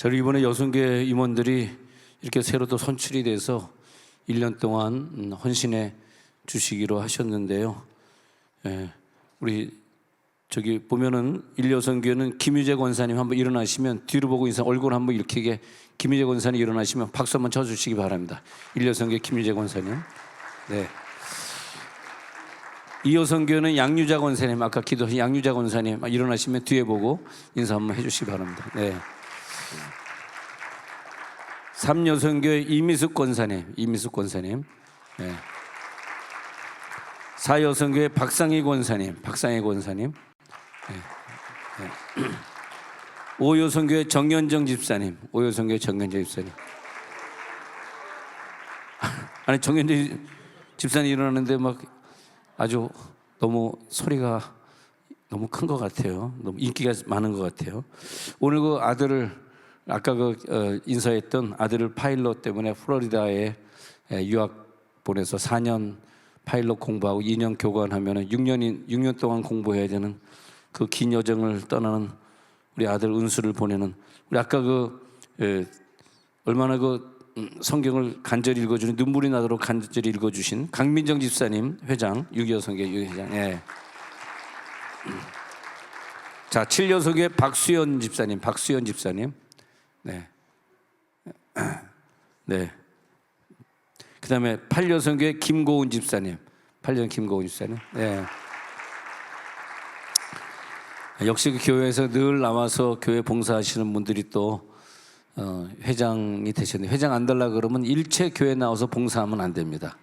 저희 이번에 여성교회 임원들이 이렇게 새로 또 선출이 돼서 1년 동안 헌신해 주시기로 하셨는데요. 우리 저기 보면은 일여성교회는 김유재 권사님 한번 일어나시면 뒤로 보고 인사 얼굴 한번 이렇게 김유재 권사님 일어나시면 박수 한번 쳐주시기 바랍니다. 일여성교회 김유재 권사님. 네. 이여성교회는 양유자 권사님, 아까 기도하신 양유자 권사님 일어나시면 뒤에 보고 인사 한번 해주시기 바랍니다. 네. 삼여성교회 이미숙 권사님, 네. 사여성교회 박상희 권사님, 네. 네. 오여성교회 정현정 집사님, 아니 정현정 집사님 일어나는데 막 아주 너무 소리가 너무 큰 것 같아요. 너무 인기가 많은 것 같아요. 오늘 그 아들을 아까 인사했던 아들을 파일럿 때문에 플로리다에 유학 보내서 4년 파일럿 공부하고 2년 교관하면 6년 동안 공부해야 되는 그 긴 여정을 떠나는 우리 아들 은수를 보내는 우리 아까 얼마나 성경을 간절히 읽어주는 눈물이 나도록 간절히 읽어주신 강민정 집사님 회장 6.25성교 회장. 예. 자 7여성교회 박수연 집사님. 네. 네. 그 다음에 8여성교회 김고은 집사님. 네. 역시 그 교회에서 늘 나와서 교회 봉사하시는 분들이 또 회장이 되셨는데 회장 안 달라 그러면 일체 교회 나와서 봉사하면 안 됩니다.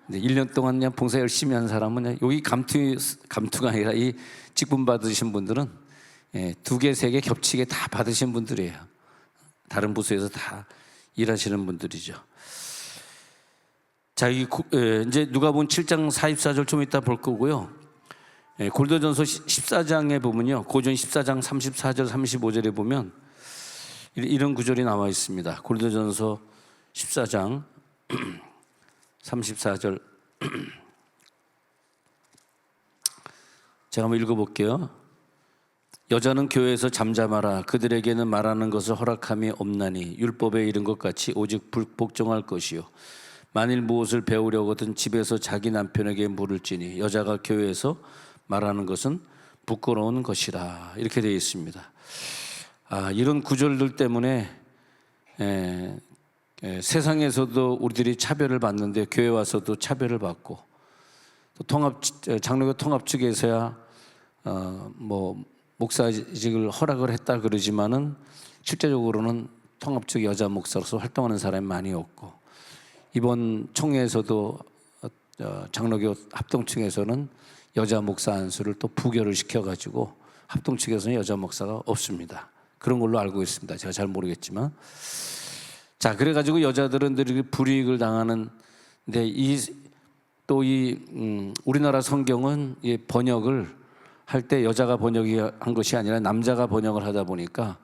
근데 1년 동안 그냥 봉사 열심히 한 사람은 여기 감투가 아니라 이 직분 받으신 분들은 2개, 3개 겹치게 다 받으신 분들이에요. 다른 부서에서 다 일하시는 분들이죠. 자, 이제 누가복음 7장 44절 좀 이따 볼 거고요. 고린도전서 14장에 보면요. 고전 14장 34절 35절에 보면 이런 구절이 나와 있습니다. 고린도전서 14장 34절 제가 한번 읽어볼게요. 여자는 교회에서 잠잠하라. 그들에게는 말하는 것을 허락함이 없나니 율법에 이른 것 같이 오직 복종할 것이요. 만일 무엇을 배우려거든 집에서 자기 남편에게 물을지니 여자가 교회에서 말하는 것은 부끄러운 것이라. 이렇게 되어 있습니다. 이런 구절들 때문에 세상에서도 우리들이 차별을 받는데 교회 와서도 차별을 받고 또 장로교 통합 측에서야 목사직을 허락을 했다 그러지만은 실제적으로는 통합 측 여자 목사로서 활동하는 사람이 많이 없고 이번 총회에서도 장로교 합동 측에서는 여자 목사 안수를 또 부결을 시켜가지고 합동 측에서는 여자 목사가 없습니다. 그런 걸로 알고 있습니다. 제가 잘 모르겠지만. 자, 그래가지고 여자들은 늘 불이익을 당하는데 우리나라 성경은 이 번역을 할 때 여자가 번역한 것이 아니라 남자가 번역을 하다 보니까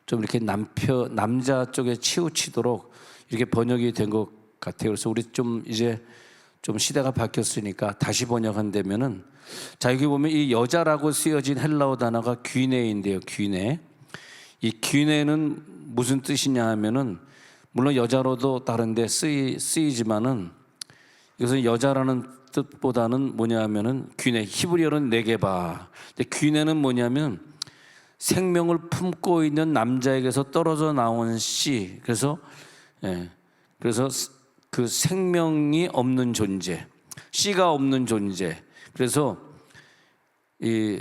좀 이렇게 남자 쪽에 치우치도록 이렇게 번역이 된 것 같아요. 그래서 우리 이제 시대가 바뀌었으니까 다시 번역한다면은 자, 여기 보면 이 여자라고 쓰여진 헬라어 단어가 귀네인데요. 귀네. 이 귀네는 무슨 뜻이냐 하면은 물론 여자로도 다른데 쓰이지만은 이것은 여자라는 뜻보다는 뭐냐 하면은 귀네, 히브리어는 네게바. 귀네는 뭐냐면 생명을 품고 있는 남자에게서 떨어져 나온 씨. 그래서 그 생명이 없는 존재, 씨가 없는 존재. 그래서 이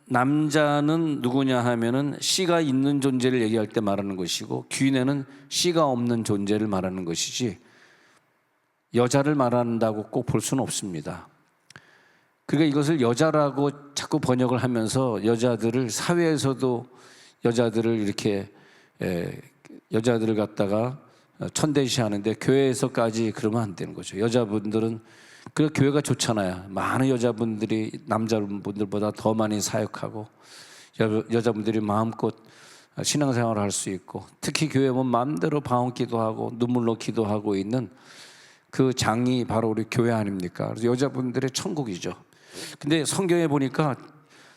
남자는 누구냐 하면은 씨가 있는 존재를 얘기할 때 말하는 것이고 귀네는 씨가 없는 존재를 말하는 것이지 여자를 말한다고 꼭 볼 수는 없습니다. 그러니까 이것을 여자라고 자꾸 번역을 하면서 사회에서도 여자들을 이렇게 여자들을 갖다가 천대시하는데 교회에서까지 그러면 안 되는 거죠. 여자분들은 그 교회가 좋잖아요. 많은 여자분들이 남자분들보다 더 많이 사역하고 여자분들이 마음껏 신앙생활을 할 수 있고 특히 교회 보면 마음대로 방언 기도하고 눈물로 기도하고 있는 그 장이 바로 우리 교회 아닙니까? 그래서 여자분들의 천국이죠. 근데 성경에 보니까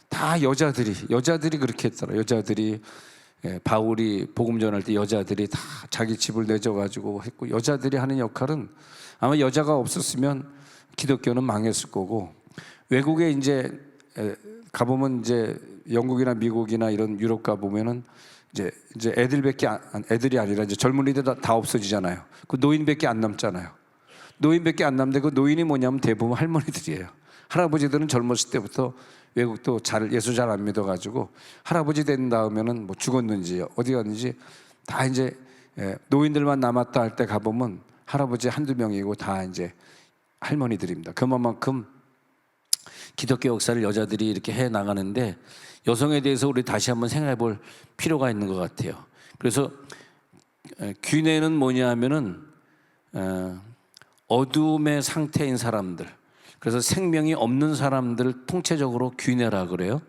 다 여자들이 그렇게 했더라. 여자들이 바울이 복음 전할 때 여자들이 다 자기 집을 내줘가지고 했고, 여자들이 하는 역할은 아마 여자가 없었으면 기독교는 망했을 거고, 외국에 이제 가보면 이제 영국이나 미국이나 이런 유럽 가보면은 이제 애들이 아니라 이제 젊은이들 다 없어지잖아요. 그 노인밖에 안 남잖아요. 노인밖에 안 남는데 그 노인이 뭐냐면 대부분 할머니들이에요. 할아버지들은 젊었을 때부터 외국도 예수 잘 안 믿어가지고 할아버지 된 다음에는 뭐 죽었는지 어디 갔는지 다 이제 노인들만 남았다 할 때 가보면 할아버지 한두 명이고 다 이제 할머니들입니다. 그만큼 기독교 역사를 여자들이 이렇게 해 나가는데, 여성에 대해서 우리 다시 한번 생각해 볼 필요가 있는 것 같아요. 그래서 귀내는 뭐냐 하면은 어둠의 상태인 사람들, 그래서 생명이 없는 사람들을 통째적으로 귀내라 그래요.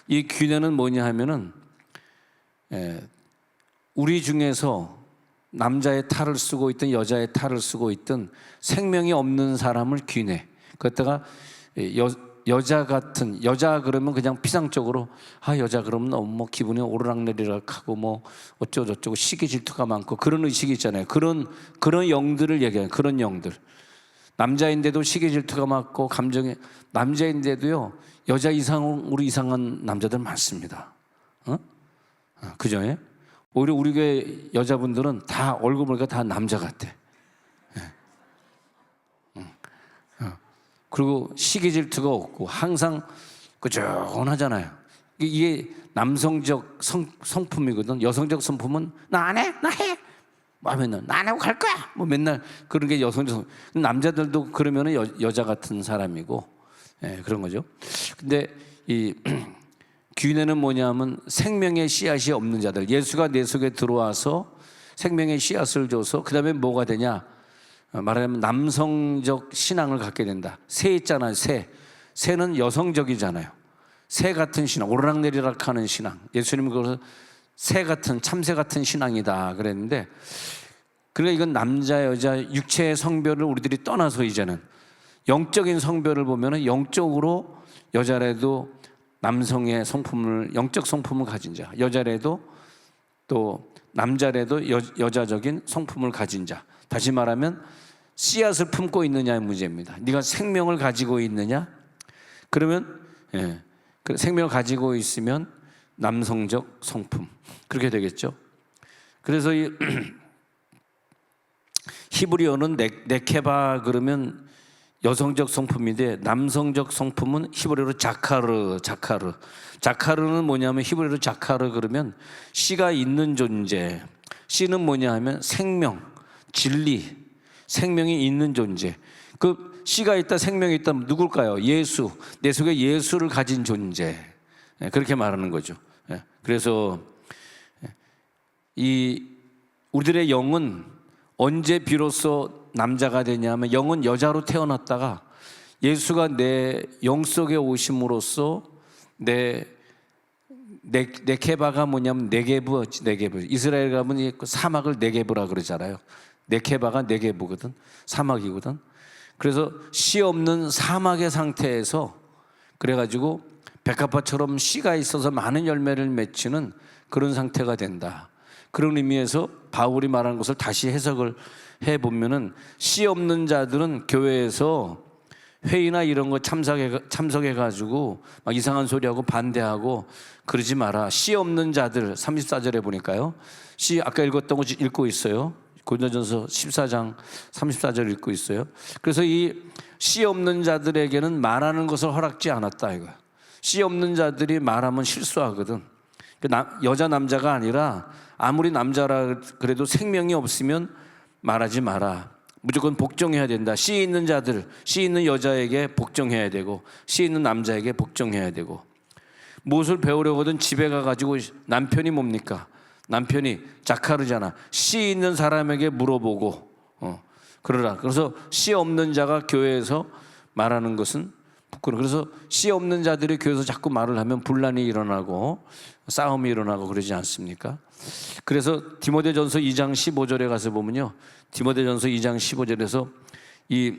이 귀내는 뭐냐 하면은 우리 중에서 남자의 탈을 쓰고 있든 여자의 탈을 쓰고 있든 생명이 없는 사람을 귀내. 그랬다가 여자 그러면 그냥 피상적으로 여자 그러면 너무 뭐 기분이 오르락내리락하고 뭐 어쩌고저쩌고 시기 질투가 많고 그런 의식이 있잖아요. 그런 영들을 얘기해요. 그런 영들. 남자인데도 시기 질투가 많고 감정이, 남자인데도요 여자 이상으로 이상한 남자들 많습니다. 그죠? 오히려 우리 교회 여자분들은 다 얼굴 보니까 다 남자 같아. 그리고 시기 질투가 없고 항상 꾸준하잖아요. 이게 남성적 성품이거든. 여성적 성품은 나 안 해, 나 해. 하면은 나 안 하고 갈 거야. 뭐 맨날 그런 게 여성적. 남자들도 그러면은 여자 같은 사람이고, 그런 거죠. 근데 이 귀내는 뭐냐면 생명의 씨앗이 없는 자들. 예수가 내 속에 들어와서 생명의 씨앗을 줘서 그 다음에 뭐가 되냐? 말하자면 남성적 신앙을 갖게 된다. 새 있잖아요. 새는 여성적이잖아요. 새 같은 신앙, 오르락내리락 하는 신앙. 예수님은 그래서 새 같은, 참새 같은 신앙이다 그랬는데, 그러니까 이건 남자 여자 육체의 성별을 우리들이 떠나서 이제는 영적인 성별을 보면은 영적으로 여자라도 남성의 성품을, 영적 성품을 가진 자, 여자라도 또 남자라도 여자적인 성품을 가진 자. 다시 말하면 씨앗을 품고 있느냐의 문제입니다. 네가 생명을 가지고 있느냐? 그러면 생명을 가지고 있으면 남성적 성품, 그렇게 되겠죠. 그래서 이 히브리어는 네케바 그러면 여성적 성품인데, 남성적 성품은 히브리어로 자카르는 뭐냐면 히브리어로 자카르 그러면 씨가 있는 존재. 씨는 뭐냐 하면 생명, 진리, 생명이 있는 존재. 그 씨가 있다, 생명이 있다, 누굴까요? 예수. 내 속에 예수를 가진 존재. 그렇게 말하는 거죠. 그래서 이 우리들의 영은 언제 비로소 남자가 되냐면, 영은 여자로 태어났다가 예수가 내 영 속에 오심으로써 네케바가 뭐냐면 네게브. 이스라엘 가면 사막을 네게브라 그러잖아요. 네케바가 네게브거든. 사막이거든. 그래서 씨 없는 사막의 상태에서 그래가지고 백합화처럼 씨가 있어서 많은 열매를 맺히는 그런 상태가 된다. 그런 의미에서 바울이 말하는 것을 다시 해석을 해보면은, 씨 없는 자들은 교회에서 회의나 이런 거 참석해가지고 막 이상한 소리하고 반대하고 그러지 마라. 씨 없는 자들, 34절에 보니까요. 아까 읽었던 거 읽고 있어요. 고린도전서 14장 34절 읽고 있어요. 그래서 이 씨 없는 자들에게는 말하는 것을 허락지 않았다 이거야. 씨 없는 자들이 말하면 실수하거든. 여자 남자가 아니라 아무리 남자라 그래도 생명이 없으면 말하지 마라. 무조건 복종해야 된다. 씨 있는 자들, 씨 있는 여자에게 복종해야 되고, 씨 있는 남자에게 복종해야 되고. 무엇을 배우려거든 집에 가가지고 남편이 뭡니까? 남편이 자카르잖아. 씨 있는 사람에게 물어보고 그러라. 그래서 씨 없는 자가 교회에서 말하는 것은 부끄러워. 그래서 씨 없는 자들이 교회에서 자꾸 말을 하면 분란이 일어나고 싸움이 일어나고 그러지 않습니까? 그래서 디모데전서 2장 15절에 가서 보면요, 디모데전서 2장 15절에서 이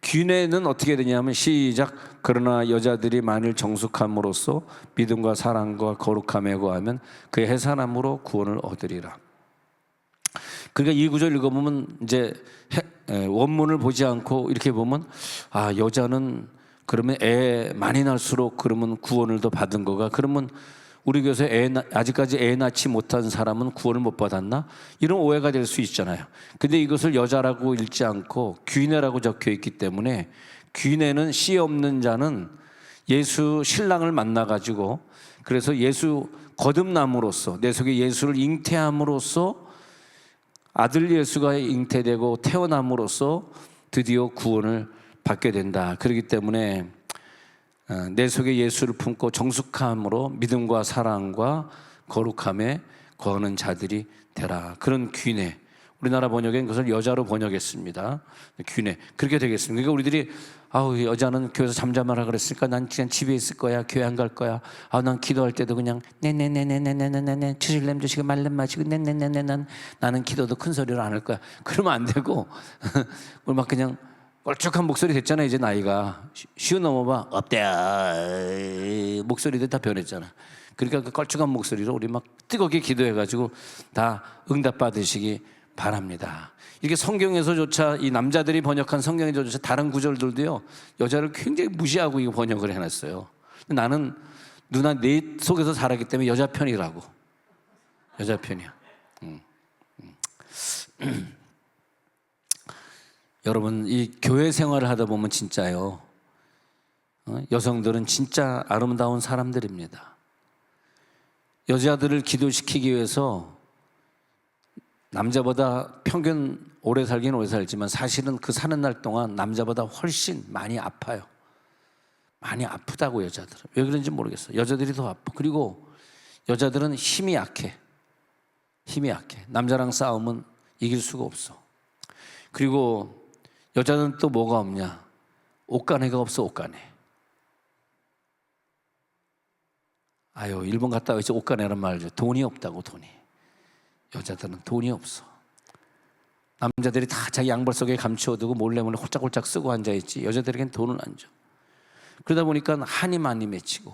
귀내는 어떻게 되냐면, 시작, 그러나 여자들이 만일 정숙함으로써 믿음과 사랑과 거룩함에 거하면 그의 해산함으로 구원을 얻으리라. 그러니까 이 구절 읽어보면 이제 원문을 보지 않고 이렇게 보면 아, 여자는 그러면 애 많이 날수록 그러면 구원을 더 받은 거가, 그러면 우리 교회에서 아직까지 애 낳지 못한 사람은 구원을 못 받았나? 이런 오해가 될 수 있잖아요. 근데 이것을 여자라고 읽지 않고 귀내라고 적혀 있기 때문에, 귀내는 씨 없는 자는 예수 신랑을 만나가지고, 그래서 예수 거듭남으로써 내 속에 예수를 잉태함으로써 아들 예수가 잉태되고 태어남으로써 드디어 구원을 받게 된다. 그렇기 때문에 내 속에 예수를 품고 정숙함으로 믿음과 사랑과 거룩함에 거하는 자들이 되라. 그런 귀내. 우리나라 번역엔 그것을 여자로 번역했습니다. 귀내. 그렇게 되겠습니다. 그러니까 우리들이 아우, 여자는 교회에서 잠잠하라 그랬으니까 난 그냥 집에 있을 거야, 교회 안 갈 거야. 아, 난 기도할 때도 그냥 네네네네네네네네 주실렘 주시고 말렘 마시고 네네네네, 나는 기도도 큰 소리로 안 할 거야. 그러면 안 되고 우리 막 그냥 껄쭉한 목소리 됐잖아요. 이제 나이가 쉬운 넘어봐 없대요. 목소리들 다 변했잖아. 그러니까 그 껄쭉한 목소리로 우리 막 뜨겁게 기도해가지고 다 응답 받으시기 바랍니다. 이게 성경에서조차, 이 남자들이 번역한 성경에서조차 다른 구절들도요, 여자를 굉장히 무시하고 이거 번역을 해놨어요. 나는 누나 내 속에서 살았기 때문에 여자 편이라고. 여자 편이야. 여러분, 이 교회 생활을 하다 보면 진짜요, 여성들은 진짜 아름다운 사람들입니다. 여자들을 기도시키기 위해서 남자보다 평균 오래 살긴 오래 살지만 사실은 그 사는 날 동안 남자보다 훨씬 많이 아파요. 많이 아프다고, 여자들은. 왜 그런지 모르겠어요. 여자들이 더 아파. 그리고 여자들은 힘이 약해. 힘이 약해. 남자랑 싸우면 이길 수가 없어. 그리고 여자는 또 뭐가 없냐? 옷가네가 없어. 옷가네. 아유, 일본 갔다 와서 옷가네란 말이죠. 돈이 없다고. 돈이. 여자들은 돈이 없어. 남자들이 다 자기 양발 속에 감추어두고 몰래 홀짝홀짝 쓰고 앉아있지, 여자들에겐 돈을 안 줘. 그러다 보니까 한이 많이 맺히고,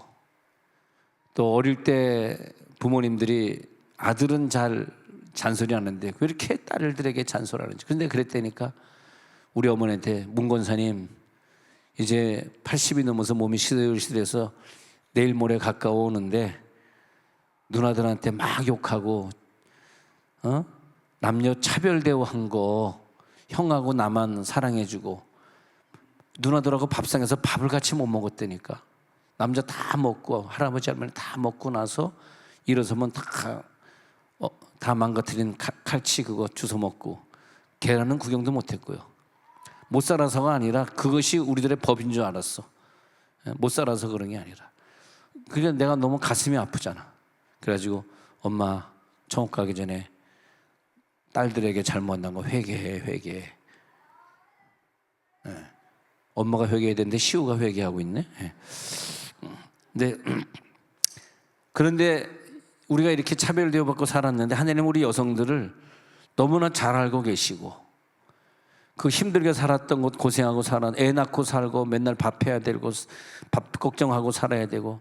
또 어릴 때 부모님들이 아들은 잘 잔소리 하는데 왜 이렇게 딸들에게 잔소리하는지. 그런데 그랬다니까 우리 어머니한테, 문 권사님 이제 80이 넘어서 몸이 시들시들해서 내일 모레 가까워 오는데 누나들한테 막 욕하고 남녀 차별 대우한 거 형하고 나만 사랑해주고, 누나들하고 밥상에서 밥을 같이 못 먹었다니까. 남자 다 먹고 할아버지 할머니 다 먹고 나서 일어서면 다 망가뜨린 칼치 그거 주워 먹고, 계란은 구경도 못했고요. 못 살아서가 아니라 그것이 우리들의 법인 줄 알았어. 못 살아서 그런 게 아니라. 그게 내가 너무 가슴이 아프잖아. 그래가지고 엄마 천국 가기 전에 딸들에게 잘못한 거 회개해. 네. 엄마가 회개해야 되는데 시우가 회개하고 있네. 네. 그런데 우리가 이렇게 차별대우 받고 살았는데 하나님 우리 여성들을 너무나 잘 알고 계시고, 그 힘들게 살았던 것, 고생하고 애 낳고 살고 맨날 밥 해야 되고 밥 걱정하고 살아야 되고.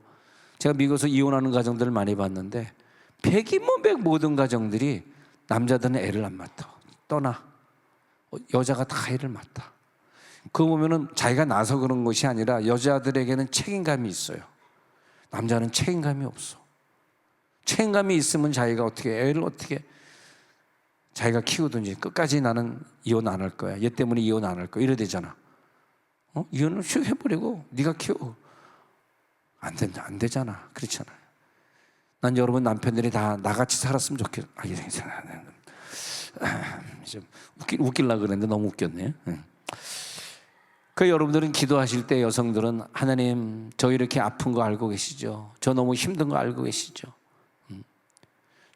제가 미국에서 이혼하는 가정들을 많이 봤는데 백이모백 모든 가정들이 남자들은 애를 안 맡아. 떠나. 여자가 다 애를 맡아. 그거 보면은 자기가 나서 그런 것이 아니라 여자들에게는 책임감이 있어요. 남자는 책임감이 없어. 책임감이 있으면 자기가 애를 어떻게 자기가 키우든지 끝까지 나는 이혼 안 할 거야. 얘 때문에 이혼 안 할 거야. 이래 되잖아. 이혼을 슉 해버리고 네가 키워. 안 되잖아. 그렇잖아요. 난 여러분 남편들이 다 나같이 살았으면 좋겠어. 좀 웃기려고 그랬는데 너무 웃겼네요. 그 여러분들은 기도하실 때, 여성들은 하나님 저 이렇게 아픈 거 알고 계시죠? 저 너무 힘든 거 알고 계시죠?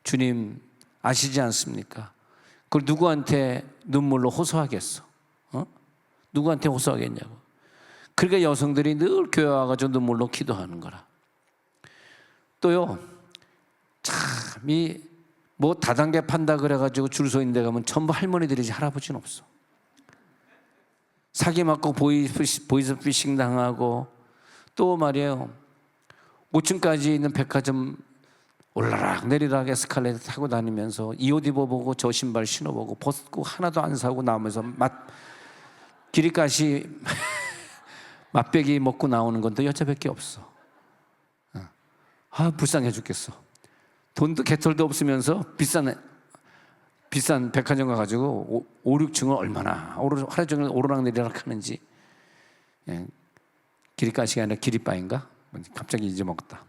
주님 아시지 않습니까? 그걸 누구한테 눈물로 호소하겠어? 누구한테 호소하겠냐고. 그러니까 여성들이 늘 교회 와가지고 눈물로 기도하는 거라. 또요, 참이 뭐 다단계 판다 그래가지고 줄 서 있는 데 가면 전부 할머니들이지 할아버지는 없어. 사기 맞고 보이스피싱 당하고 또 말이에요, 5층까지 있는 백화점 올라락 내리락 에스컬레이터 타고 다니면서 이 옷 입어보고 저 신발 신어보고 벗고 하나도 안 사고 나오면서 기립가시 맛배기 먹고 나오는 건 또 여자밖에 없어. 불쌍해 죽겠어. 돈도 개털도 없으면서 비싼 백화점 가가지고 5, 6층을 얼마나 하루 종일 오르락내리락 하는지. 기립가시가 아니라 기립바인가? 갑자기 잊어먹었다.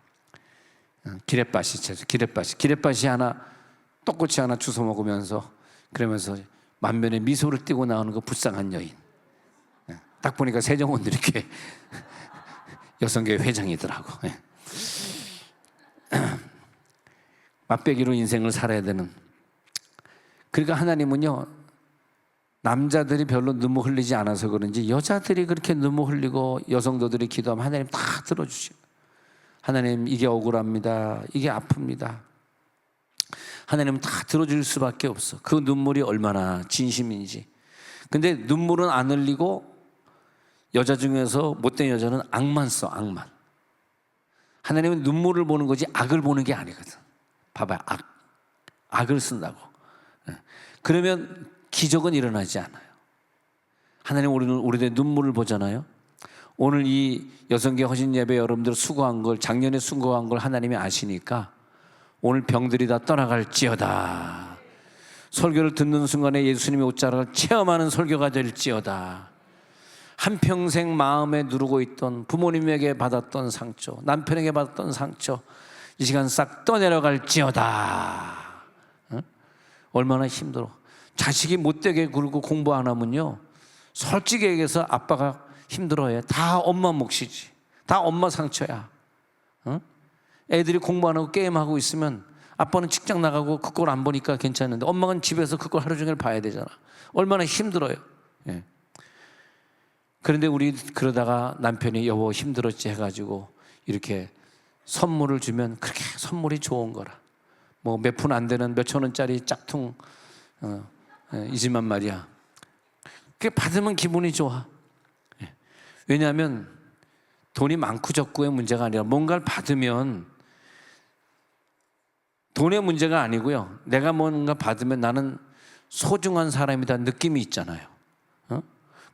기렛바시 하나, 떡꼬치 하나 주워 먹으면서 그러면서 만면에 미소를 띠고 나오는 그 불쌍한 여인. 딱 보니까 세정원도 이렇게 여성교회 회장이더라고. 맛배기로 인생을 살아야 되는. 그러니까 하나님은요, 남자들이 별로 눈물 흘리지 않아서 그런지 여자들이 그렇게 눈물 흘리고 여성도들이 기도하면 하나님 다 들어주시고, 하나님 이게 억울합니다, 이게 아픕니다, 하나님은 다 들어줄 수밖에 없어. 그 눈물이 얼마나 진심인지. 근데 눈물은 안 흘리고 여자 중에서 못된 여자는 악만 써. 악만. 하나님은 눈물을 보는 거지 악을 보는 게 아니거든. 봐봐요, 악을 쓴다고. 그러면 기적은 일어나지 않아요. 하나님 우리의 눈물을 보잖아요. 오늘 이 여성계 허신 예배 여러분들 수고한 걸, 작년에 수고한 걸 하나님이 아시니까 오늘 병들이 다 떠나갈지어다. 설교를 듣는 순간에 예수님의 옷자락을 체험하는 설교가 될지어다. 한평생 마음에 누르고 있던, 부모님에게 받았던 상처, 남편에게 받았던 상처, 이 시간 싹 떠내려갈지어다. 얼마나 힘들어. 자식이 못되게 굴고 공부 안 하면요, 솔직히 얘기해서 아빠가 힘들어해. 다 엄마 몫이지. 다 엄마 상처야. 애들이 공부 안 하고 게임하고 있으면 아빠는 직장 나가고 그걸 안 보니까 괜찮은데 엄마는 집에서 그걸 하루 종일 봐야 되잖아. 얼마나 힘들어요. 그런데 우리 그러다가 남편이 여보 힘들었지 해가지고 이렇게 선물을 주면 그렇게 선물이 좋은 거라. 뭐 몇 푼 안 되는 몇천 원짜리 짝퉁 이지만 말이야, 그게 받으면 기분이 좋아. 왜냐하면 돈이 많고 적고의 문제가 아니라 뭔가를 받으면 돈의 문제가 아니고요, 내가 뭔가 받으면 나는 소중한 사람이다 느낌이 있잖아요.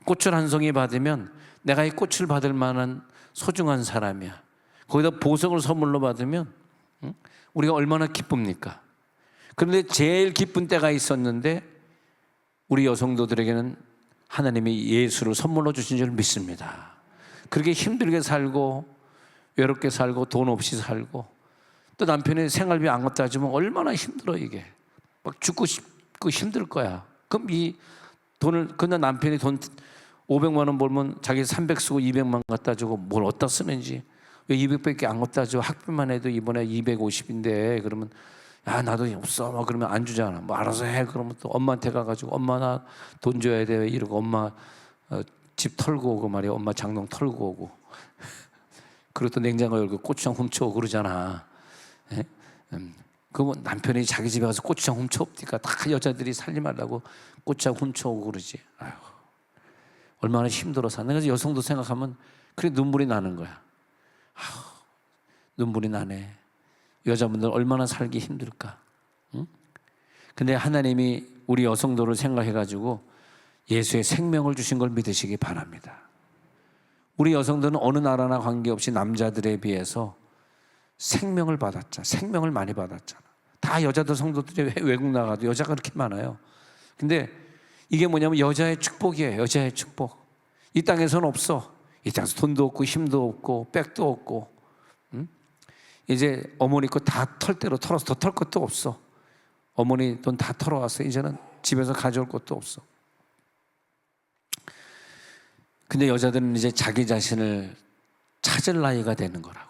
꽃을 한 송이 받으면 내가 이 꽃을 받을 만한 소중한 사람이야. 거기다 보석을 선물로 받으면 우리가 얼마나 기쁩니까? 그런데 제일 기쁜 때가 있었는데 우리 여성도들에게는 하나님이 예수를 선물로 주신 줄 믿습니다. 그렇게 힘들게 살고 외롭게 살고 돈 없이 살고 또 남편이 생활비 안 갖다 주면 얼마나 힘들어. 이게 막 죽고 싶고 힘들 거야. 그럼 이 돈을, 근데 남편이 돈 500만 원 벌면 자기 300 쓰고 200만 갖다 주고 뭘 어디다 쓰는지, 왜 200밖에 안 갖다 줘? 학비만 해도 이번에 250인데 그러면 야 나도 없어 막 그러면 안 주잖아. 뭐 알아서 해. 그러면 또 엄마한테 가가지고 엄마 나 돈 줘야 돼 이러고 엄마 집 털고 오고 말이야. 엄마 장롱 털고 오고 그리고 또 냉장고 열고 고추장 훔쳐오고 그러잖아. 그러면 남편이 자기 집에 가서 고추장 훔쳐옵니까? 다 여자들이 살림하려고 고추장 훔쳐오고 그러지. 아유, 얼마나 힘들어 사는. 그래서 여성도 생각하면 그래 눈물이 나는 거야. 아유, 눈물이 나네. 여자분들 얼마나 살기 힘들까. 응? 근데 하나님이 우리 여성도를 생각해가지고 예수의 생명을 주신 걸 믿으시기 바랍니다. 우리 여성들은 어느 나라나 관계없이 남자들에 비해서 생명을 받았잖아. 생명을 많이 받았잖아. 다 여자들 성도들이 외국 나가도 여자가 그렇게 많아요. 근데 이게 뭐냐면 여자의 축복이에요. 여자의 축복. 이 땅에서는 없어. 이 땅에서 돈도 없고 힘도 없고 백도 없고, 이제 어머니 거 다 털대로 털어서 더 털 것도 없어. 어머니 돈 다 털어왔어. 이제는 집에서 가져올 것도 없어. 근데 여자들은 이제 자기 자신을 찾을 나이가 되는 거라고.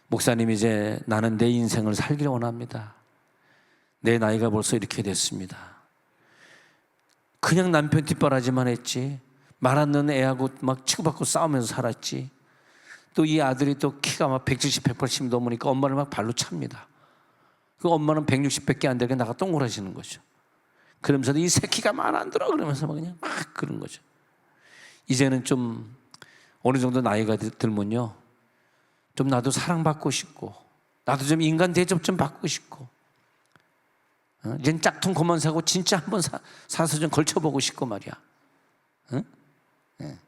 목사님 이제 나는 내 인생을 살기를 원합니다. 내 나이가 벌써 이렇게 됐습니다. 그냥 남편 뒷바라지만 했지, 말 안 듣는 애하고 막 치고받고 싸우면서 살았지. 또 이 아들이 또 키가 막 170, 180 넘으니까 엄마를 막 발로 찹니다. 그 엄마는 160밖에 안 되게 나가 동그라지는 거죠. 그러면서도 이 새끼가 말 안 들어 그러면서 막 그냥 막 그런 거죠. 이제는 좀 어느 정도 나이가 들면요, 좀 나도 사랑받고 싶고, 나도 좀 인간 대접 좀 받고 싶고, 이젠 짝퉁 그만 사고 진짜 한번 사서 좀 걸쳐보고 싶고 말이야. 응? 네.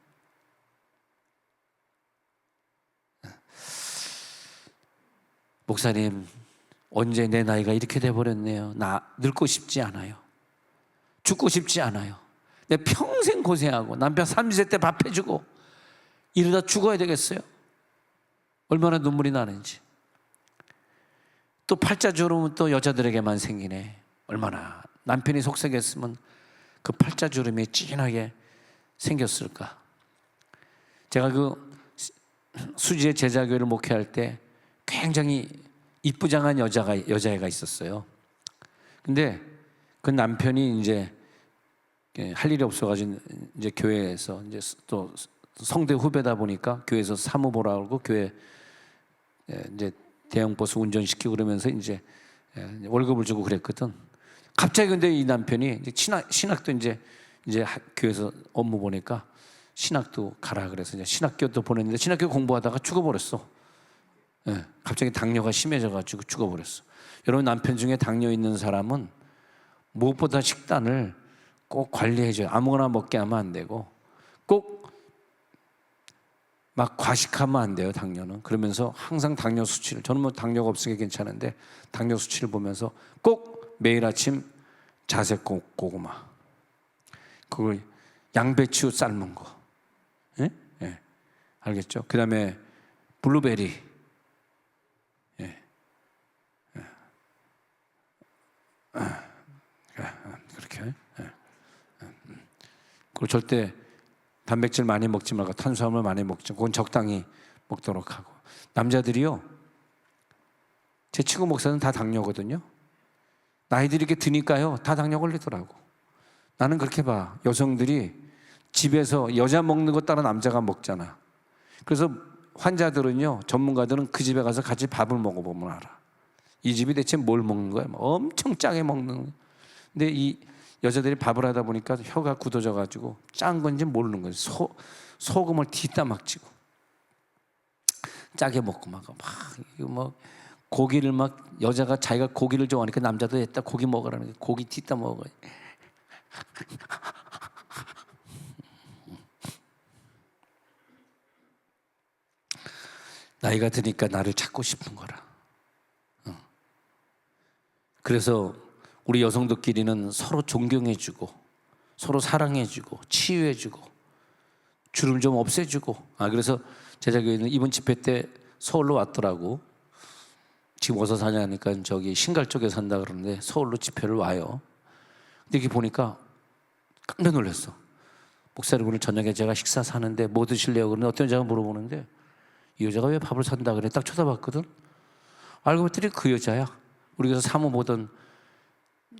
목사님, 언제 내 나이가 이렇게 돼버렸네요. 나 늙고 싶지 않아요. 죽고 싶지 않아요. 내 평생 고생하고 남편 30세 때 밥 해주고 이러다 죽어야 되겠어요? 얼마나 눈물이 나는지. 또 팔자주름은 또 여자들에게만 생기네. 얼마나 남편이 속썩였으면 그 팔자주름이 진하게 생겼을까. 제가 그 수지의 제자교회를 목회할 때 굉장히 이쁘장한 여자애가 있었어요. 근데 그 남편이 이제 할 일이 없어가지고 이제 교회에서 이제 또 성대 후배다 보니까 교회에서 사무 보라 그러고 교회 이제 대형 버스 운전시키고 그러면서 이제 월급을 주고 그랬거든. 갑자기 근데 이 남편이 신학도 이제 교회에서 업무 보니까 신학도 가라 그래서 이제 신학교도 보냈는데 신학교 공부하다가 죽어버렸어. 예, 갑자기 당뇨가 심해져가지고 죽어버렸어. 여러분, 남편 중에 당뇨 있는 사람은 무엇보다 식단을 꼭 관리해줘요. 아무거나 먹게 하면 안 되고 꼭 막 과식하면 안 돼요. 당뇨는. 그러면서 항상 당뇨 수치를, 저는 뭐 당뇨가 없으니까 괜찮은데 당뇨 수치를 보면서 꼭 매일 아침 자색 고구마, 그걸 양배추 삶은 거, 예? 예. 알겠죠? 그 다음에 블루베리, 예. 예. 그렇게. 예. 그리고 절대 단백질 많이 먹지 말고 탄수화물 많이 먹죠. 그건 적당히 먹도록 하고. 남자들이요, 제 친구 목사는 다 당뇨거든요. 나이들이 이렇게 드니까요 다 당뇨 걸리더라고. 나는 그렇게 봐. 여성들이 집에서 여자 먹는 것 따라 남자가 먹잖아. 그래서 환자들은요, 전문가들은 그 집에 가서 같이 밥을 먹어보면 알아. 이 집이 대체 뭘 먹는 거야? 엄청 짜게 먹는 거야. 근데 이 여자들이 밥을 하다 보니까 혀가 굳어져가지고 짠 건지 모르는 거예요. 소금을 뒤따 막 치고 짜게 먹고 막 이거 뭐 고기를 막, 여자가 자기가 고기를 좋아하니까 남자도 했다 고기 먹으라는 게 고기 뒤따 먹어. 나이가 드니까 나를 찾고 싶은 거라. 그래서 우리 여성들끼리는 서로 존경해주고 서로 사랑해주고 치유해주고 주름 좀 없애주고. 그래서 제자교회는 이번 집회 때 서울로 왔더라고. 지금 어디서 사냐니까 저기 신갈 쪽에 산다 그러는데 서울로 집회를 와요. 근데 이렇게 보니까 깜짝 놀랐어. 목사님, 오늘 저녁에 제가 식사 사는데 뭐 드실래요? 그러는데 어떤 여자가 물어보는데 이 여자가 왜 밥을 산다 그래? 딱 쳐다봤거든. 알고 봤더니 그 여자야. 우리가 사무 보던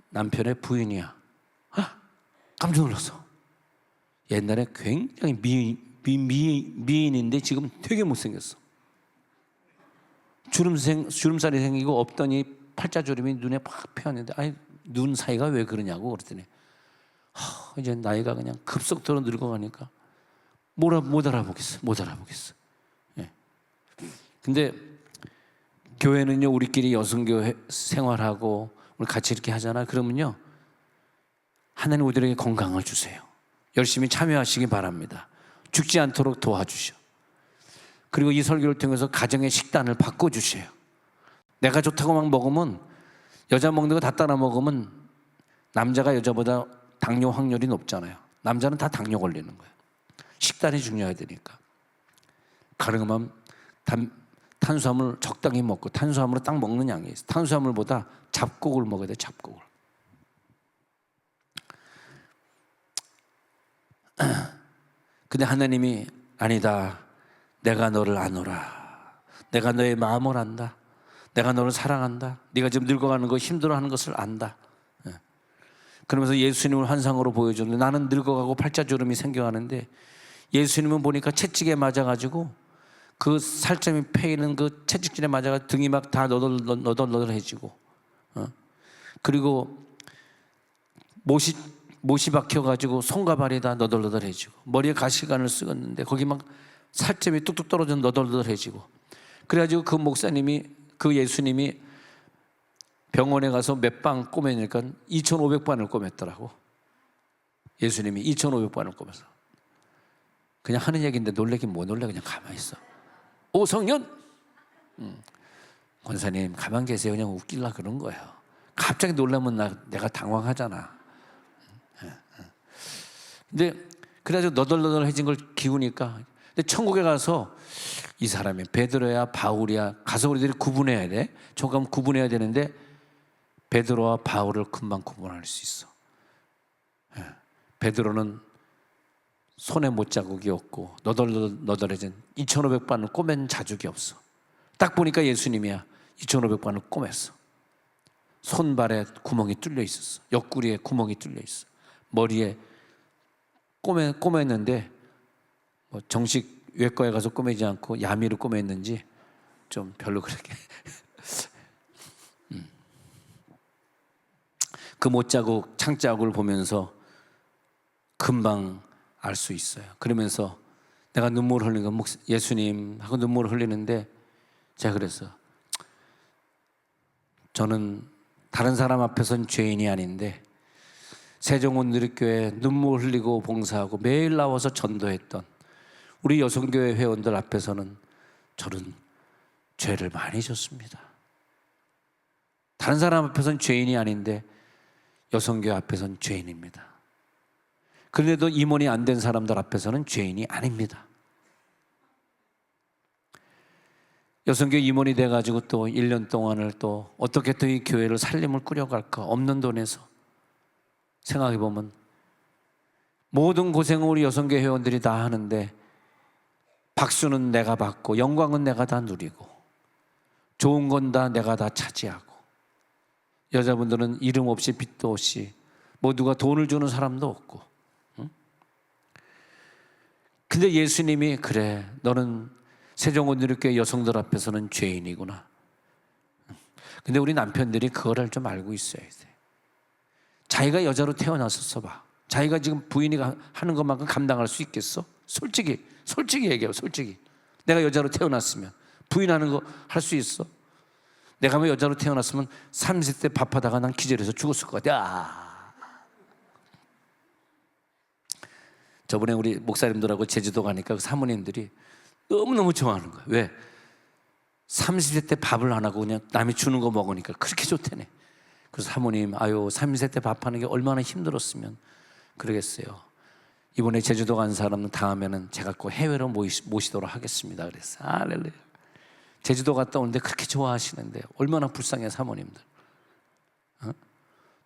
남편의 부인이야. 깜짝 놀랐어. 옛날에 굉장히 미인인데 지금 되게 못생겼어. 주름살이 생기고 없더니 팔자주름이 눈에 팍 펴는데, 아니 눈 사이가 왜 그러냐고 그랬더니 이제 나이가 그냥 급속도로 늙어가니까 못 알아보겠어. 예. 근데 교회는요, 우리끼리 여성교회 생활하고 우리 같이 이렇게 하잖아. 그러면요, 하나님 우리에게 건강을 주세요. 열심히 참여하시기 바랍니다. 죽지 않도록 도와주셔. 그리고 이 설교를 통해서 가정의 식단을 바꿔주세요. 내가 좋다고 막 먹으면, 여자 먹는 거 다 따라 먹으면 남자가 여자보다 당뇨 확률이 높잖아요. 남자는 다 당뇨 걸리는 거예요. 식단이 중요해야 되니까. 가능하면 탄수화물 적당히 먹고, 탄수화물을 딱 먹는 양이 있어. 탄수화물보다 잡곡을 먹어야 돼. 잡곡을. 근데 하나님이 아니다. 내가 너를 아노라. 내가 너의 마음을 안다. 내가 너를 사랑한다. 네가 지금 늙어가는 거, 힘들어하는 것을 안다. 그러면서 예수님을 환상으로 보여줬는데, 나는 늙어가고 팔자주름이 생겨가는데 예수님은 보니까 채찍에 맞아가지고 그 살점이 패이는 그 채찍질에 맞아가 등이 막 다 너덜너덜해지고, 그리고 못이 박혀가지고 손과 발이 다 너덜너덜해지고, 머리에 가시관을 쓰었는데 거기 막 살점이 뚝뚝 떨어져 너덜너덜해지고. 그래가지고 그 목사님이, 그 예수님이 병원에 가서 몇 방 꼬매니까 2,500반을 꼬맸더라고. 예수님이 2,500반을 꼬매서. 그냥 하는 얘기인데 놀래긴 뭐 놀래. 그냥 가만히 있어. 오성년! 권사님 가만 계세요. 그냥 웃길라 그런 거예요. 갑자기 놀라면 내가 당황하잖아. 근데 그래가지고 너덜너덜해진 걸 기우니까, 근데 천국에 가서 이 사람이 베드로야 바울이야 가서 우리들이 구분해야 돼. 조금 구분해야 되는데 베드로와 바울을 금방 구분할 수 있어. 베드로는 손에 못자국이 없고 너덜너덜해진 2,500반을 꼬맨 자죽이 없어. 딱 보니까 예수님이야. 2,500반을 꼬맸어. 손발에 구멍이 뚫려 있었어. 옆구리에 구멍이 뚫려 있어. 머리에 꼬맸는데 뭐 정식 외과에 가서 꼬매지 않고 야미로 꼬맸는지 좀 별로 그렇게 그 못자국, 창자국을 보면서 금방 알 수 있어요. 그러면서 내가 눈물을 흘리는 건 예수님 하고 눈물을 흘리는데, 제가 그랬어. 저는 다른 사람 앞에서는 죄인이 아닌데 세종원누리교회 눈물 흘리고 봉사하고 매일 나와서 전도했던 우리 여성교회 회원들 앞에서는 저는 죄를 많이 졌습니다. 다른 사람 앞에서는 죄인이 아닌데 여성교회 앞에서는 죄인입니다. 그런데도 임원이 안 된 사람들 앞에서는 죄인이 아닙니다. 여성교회 임원이 돼가지고 또 1년 동안을 또 어떻게 또 이 교회를 살림을 꾸려갈까, 없는 돈에서. 생각해보면 모든 고생을 우리 여성교회 회원들이 다 하는데 박수는 내가 받고 영광은 내가 다 누리고 좋은 건 다 내가 다 차지하고, 여자분들은 이름 없이 빚도 없이 뭐 누가 돈을 주는 사람도 없고. 근데 예수님이 그래, 너는 세종원누리교회 여성들 앞에서는 죄인이구나. 근데 우리 남편들이 그거를 좀 알고 있어야 돼. 자기가 여자로 태어났었어 봐. 자기가 지금 부인이 하는 것만큼 감당할 수 있겠어? 솔직히 얘기해요. 솔직히 내가 여자로 태어났으면 부인하는 거 할 수 있어? 내가 뭐 여자로 태어났으면 30대 밥하다가 난 기절해서 죽었을 것 같아. 저번에 우리 목사님들하고 제주도 가니까 그 사모님들이 너무너무 좋아하는 거야. 왜? 30세 때 밥을 안 하고 그냥 남이 주는 거 먹으니까 그렇게 좋다네. 그래서 사모님, 아유 30세 때 밥하는 게 얼마나 힘들었으면 그러겠어요. 이번에 제주도 간 사람은 다음에는 제가 꼭 해외로 모시도록 하겠습니다. 그랬어. 할렐루야. 제주도 갔다 오는데 그렇게 좋아하시는데 얼마나 불쌍해 사모님들.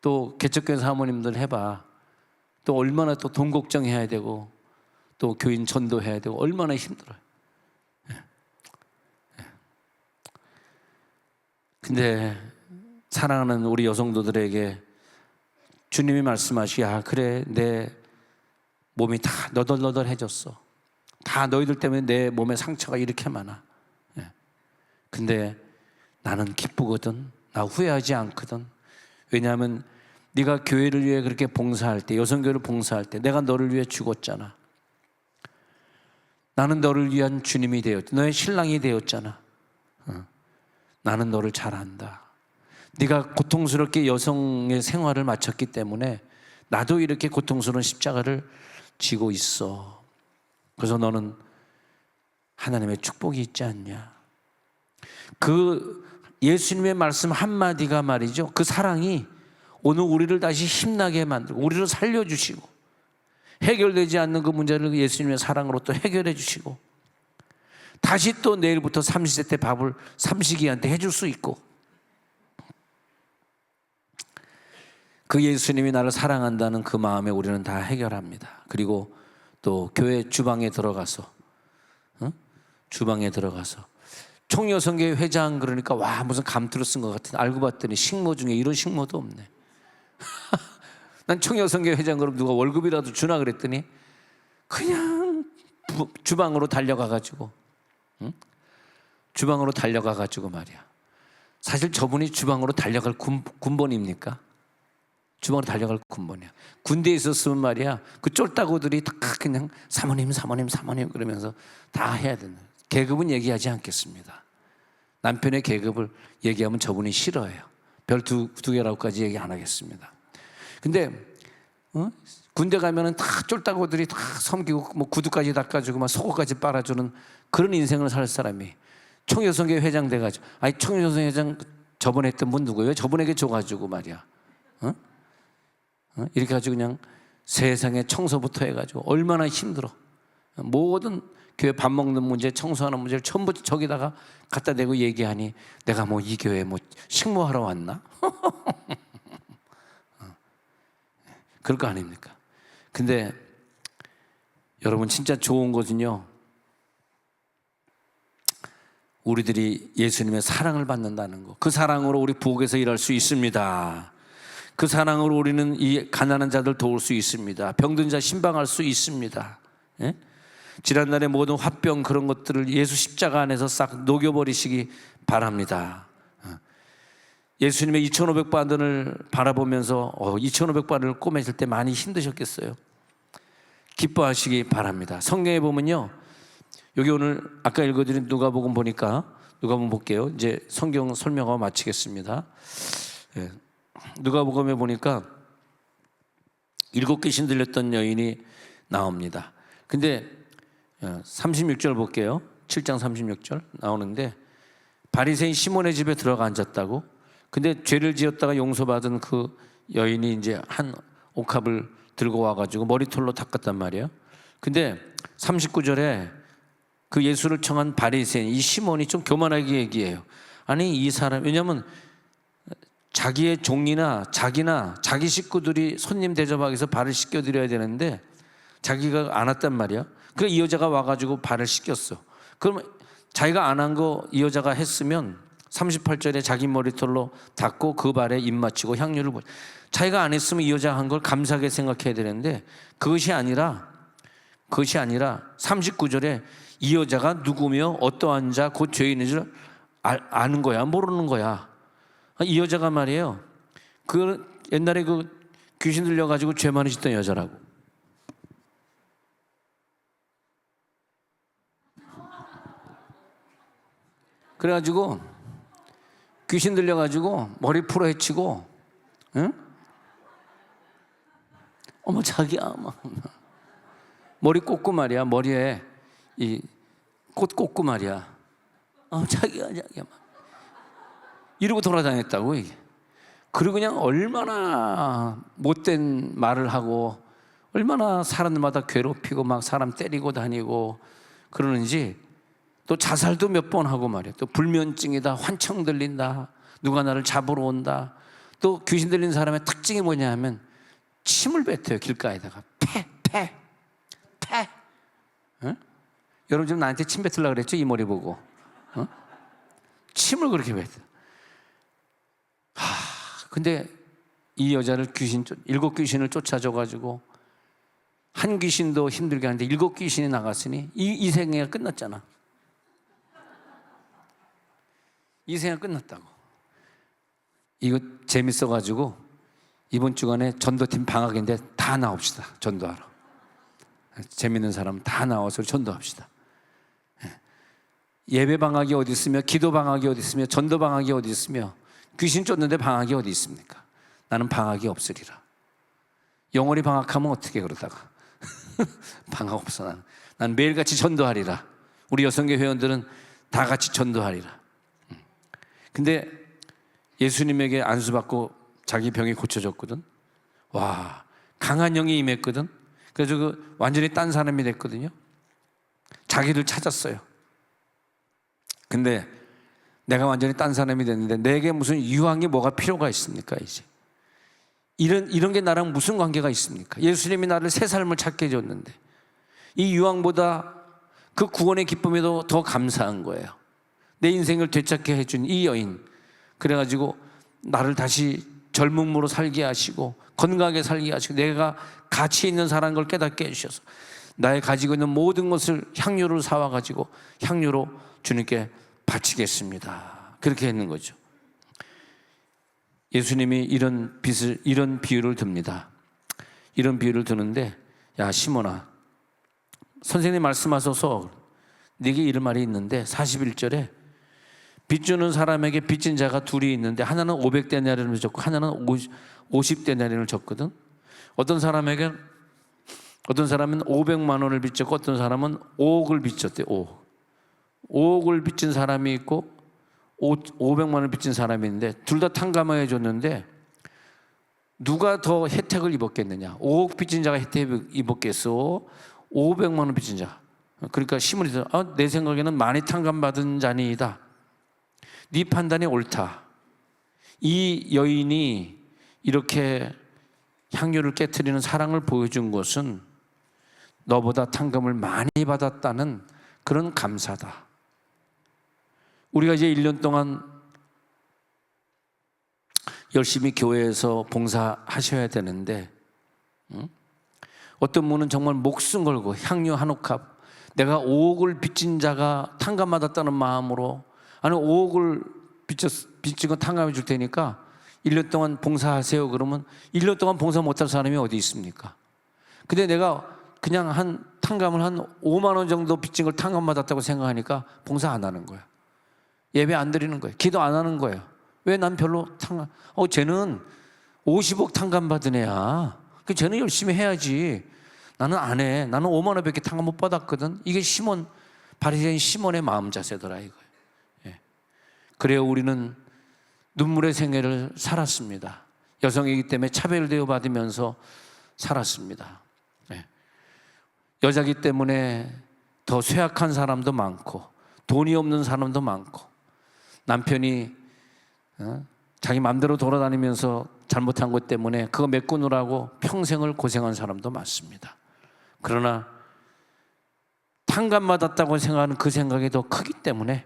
또 개척교회 사모님들 해봐. 또 얼마나 또 돈 걱정해야 되고 또 교인 전도해야 되고 얼마나 힘들어요. 근데 사랑하는 우리 여성도들에게 주님이 말씀하시기, 아 그래 내 몸이 다 너덜너덜해졌어. 다 너희들 때문에 내 몸에 상처가 이렇게 많아. 근데 나는 기쁘거든. 나 후회하지 않거든. 왜냐하면 네가 교회를 위해 그렇게 봉사할 때, 여성교회를 봉사할 때 내가 너를 위해 죽었잖아. 나는 너를 위한 주님이 되었지. 너의 신랑이 되었잖아. 나는 너를 잘 안다. 네가 고통스럽게 여성의 생활을 마쳤기 때문에 나도 이렇게 고통스러운 십자가를 지고 있어. 그래서 너는 하나님의 축복이 있지 않냐. 그 예수님의 말씀 한마디가 말이죠, 그 사랑이 오늘 우리를 다시 힘나게 만들고 우리를 살려주시고 해결되지 않는 그 문제를 예수님의 사랑으로 또 해결해 주시고 다시 또 내일부터 30세 때 밥을 삼식이한테 해줄 수 있고, 그 예수님이 나를 사랑한다는 그 마음에 우리는 다 해결합니다. 그리고 또 교회 주방에 들어가서 총여성교회 회장 그러니까 와 무슨 감투를 쓴 것 같은, 알고 봤더니 식모 중에 이런 식모도 없네. 난 총여성교회 회장 그럼 누가 월급이라도 주나 그랬더니 그냥 주방으로 달려가가지고 주방으로 달려가가지고 말이야. 사실 저분이 주방으로 달려갈 군번입니까? 주먹으로 달려갈 군번이야. 군대에 있었으면 말이야, 그 쫄따구들이 다 그냥 사모님 그러면서 다 해야 되는. 계급은 얘기하지 않겠습니다. 남편의 계급을 얘기하면 저분이 싫어해요. 별 두 개라고까지 얘기 안 하겠습니다. 근데 군대 가면은 다 쫄따구들이 다 섬기고 뭐 구두까지 닦아주고 막 속옷까지 빨아주는 그런 인생을 살 사람이 총여성회 회장 돼가지고, 아니 총여성회 회장 저번에 했던 분 누구예요? 저분에게 줘가지고 말이야, 이렇게 가지고 그냥 세상에 청소부터 해가지고 얼마나 힘들어. 모든 교회 밥 먹는 문제, 청소하는 문제를 전부 저기다가 갖다 대고 얘기하니 내가 뭐 이 교회 뭐 식모하러 왔나? 그럴 거 아닙니까? 근데 여러분 진짜 좋은 것은요, 우리들이 예수님의 사랑을 받는다는 거. 그 사랑으로 우리 부엌에서 일할 수 있습니다. 그 사랑으로 우리는 이 가난한 자들 도울 수 있습니다. 병든 자 신방할 수 있습니다. 예? 지난날의 모든 화병 그런 것들을 예수 십자가 안에서 싹 녹여버리시기 바랍니다. 예수님의 2500반을 바라보면서 2500반을 꼬매실 때 많이 힘드셨겠어요. 기뻐하시기 바랍니다. 성경에 보면요, 여기 오늘 아까 읽어드린 누가복음 보니까, 누가복음 볼게요. 이제 성경 설명하고 마치겠습니다. 누가복음에 보니까 7 귀신 들렸던 여인이 나옵니다. 근데 36절 볼게요. 7장 36절 나오는데, 바리새인 시몬의 집에 들어가 앉았다고. 근데 죄를 지었다가 용서받은 그 여인이 이제 한 옥합을 들고 와가지고 머리털로 닦았단 말이에요. 근데 39절에 그 예수를 청한 바리새인 이 시몬이 좀 교만하게 얘기해요. 아니 이 사람, 왜냐하면 자기의 종이나 자기나 자기 식구들이 손님 대접하기 위해서 발을 씻겨드려야 되는데 자기가 안 왔단 말이야. 그래서 이 여자가 와가지고 발을 씻겼어. 그러면 자기가 안 한 거 이 여자가 했으면 38절에 자기 머리털로 닦고 그 발에 입 맞추고 향유를 자기가 안 했으면 이 여자가 한 걸 감사하게 생각해야 되는데 그것이 아니라 39절에 이 여자가 누구며 어떠한 자 곧 죄인인 줄 아는 거야, 모르는 거야. 이 여자가 말이에요, 그 옛날에 그 귀신 들려가지고 죄 많이 짓던 여자라고. 그래가지고 귀신 들려가지고 머리 풀어 헤치고, 응? 어머 자기야, 머리 꽂고 말이야, 머리에 이 꽃 꽂고 말이야, 자기야 이러고 돌아다녔다고 이게. 그리고 그냥 얼마나 못된 말을 하고 얼마나 사람들마다 괴롭히고 막 사람 때리고 다니고 그러는지, 또 자살도 몇 번 하고 말이야. 또 불면증이다, 환청 들린다, 누가 나를 잡으러 온다. 또 귀신 들린 사람의 특징이 뭐냐 하면 침을 뱉어요. 길가에다가 패. 응? 여러분 지금 나한테 침 뱉으려고 그랬죠? 이 머리 보고. 침을 그렇게 뱉어. 근데 이 여자를 7 귀신을 쫓아줘가지고 한 귀신도 힘들게 하는데 7 귀신이 나갔으니 이 생애가 끝났잖아. 이 생애가 끝났다고. 이거 재밌어가지고 이번 주간에 전도팀 방학인데 다 나옵시다. 전도하러. 재밌는 사람 다 나와서 전도합시다. 예배 방학이 어디 있으며, 기도 방학이 어디 있으며, 전도 방학이 어디 있으며, 귀신 쫓는데 방학이 어디 있습니까? 나는 방학이 없으리라. 영원히 방학하면 어떻게 그러다가 방학 없어. 난 매일같이 전도하리라. 우리 여성교 회원들은 다 같이 전도하리라. 근데 예수님에게 안수받고 자기 병이 고쳐졌거든. 와, 강한 영이 임했거든. 그래서 그 완전히 딴 사람이 됐거든요. 자기를 찾았어요. 근데 내가 완전히 딴 사람이 됐는데 내게 무슨 유황이 뭐가 필요가 있습니까? 이제 이런 게 나랑 무슨 관계가 있습니까? 예수님이 나를 새 삶을 찾게 해줬는데 이 유황보다 그 구원의 기쁨에도 더 감사한 거예요. 내 인생을 되찾게 해준 이 여인, 그래가지고 나를 다시 젊음으로 살게 하시고 건강하게 살게 하시고 내가 가치 있는 사람인 걸 깨닫게 해주셔서 나의 가지고 있는 모든 것을 향유를 사와가지고 향유로 주님께 바치겠습니다. 그렇게 했는 거죠. 예수님이 이런 비유를 듭니다. 이런 비유를 드는데, 야 시몬아, 선생님 말씀하셔서 네게 이럴 말이 있는데 41절에 빚 주는 사람에게 빚진 자가 둘이 있는데 하나는 500데나리온을 줬고 하나는 50데나리온을 줬거든. 어떤 사람은 500만 원을 빚졌고 어떤 사람은 5억을 빚졌대. 5억을 빚진 사람이 있고 500만 원을 빚진 사람이 있는데 둘 다 탕감해 줬는데 누가 더 혜택을 입었겠느냐? 5억 빚진 자가 혜택을 입었겠어? 500만 원 빚진 자. 그러니까 시몬이 내 생각에는 많이 탕감받은 자니이다. 네 판단이 옳다. 이 여인이 이렇게 향유를 깨트리는 사랑을 보여준 것은 너보다 탕감을 많이 받았다는 그런 감사다. 우리가 이제 1년 동안 열심히 교회에서 봉사하셔야 되는데, 어떤 분은 정말 목숨 걸고 향유 한 옥합, 내가 5억을 빚진 자가 탕감받았다는 마음으로, 아니 5억을 빚진 거 탕감해 줄 테니까 1년 동안 봉사하세요. 그러면 1년 동안 봉사 못할 사람이 어디 있습니까? 근데 내가 그냥 탕감을 한 5만 원 정도 빚진 걸 탕감받았다고 생각하니까 봉사 안 하는 거야. 예배 안 드리는 거예요. 기도 안 하는 거예요. 왜 난 별로 쟤는 50억 탕감받은 애야. 쟤는 열심히 해야지. 나는 안 해. 나는 5만 원밖에 탕감 못 받았거든. 이게 바리새인 시몬의 마음 자세더라 이거예요. 예. 그래요, 우리는 눈물의 생애를 살았습니다. 여성이기 때문에 차별대우 받으면서 살았습니다. 예. 여자기 때문에 더 쇠약한 사람도 많고 돈이 없는 사람도 많고 남편이 자기 마음대로 돌아다니면서 잘못한 것 때문에 그거 메꾸느라고 평생을 고생한 사람도 많습니다. 그러나 탕감받았다고 생각하는 그 생각이 더 크기 때문에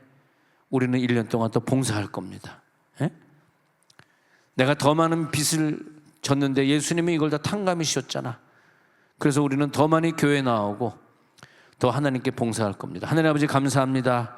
우리는 1년 동안 또 봉사할 겁니다. 예? 내가 더 많은 빚을 졌는데 예수님이 이걸 다 탕감이셨잖아. 그래서 우리는 더 많이 교회에 나오고 더 하나님께 봉사할 겁니다. 하나님 아버지 감사합니다.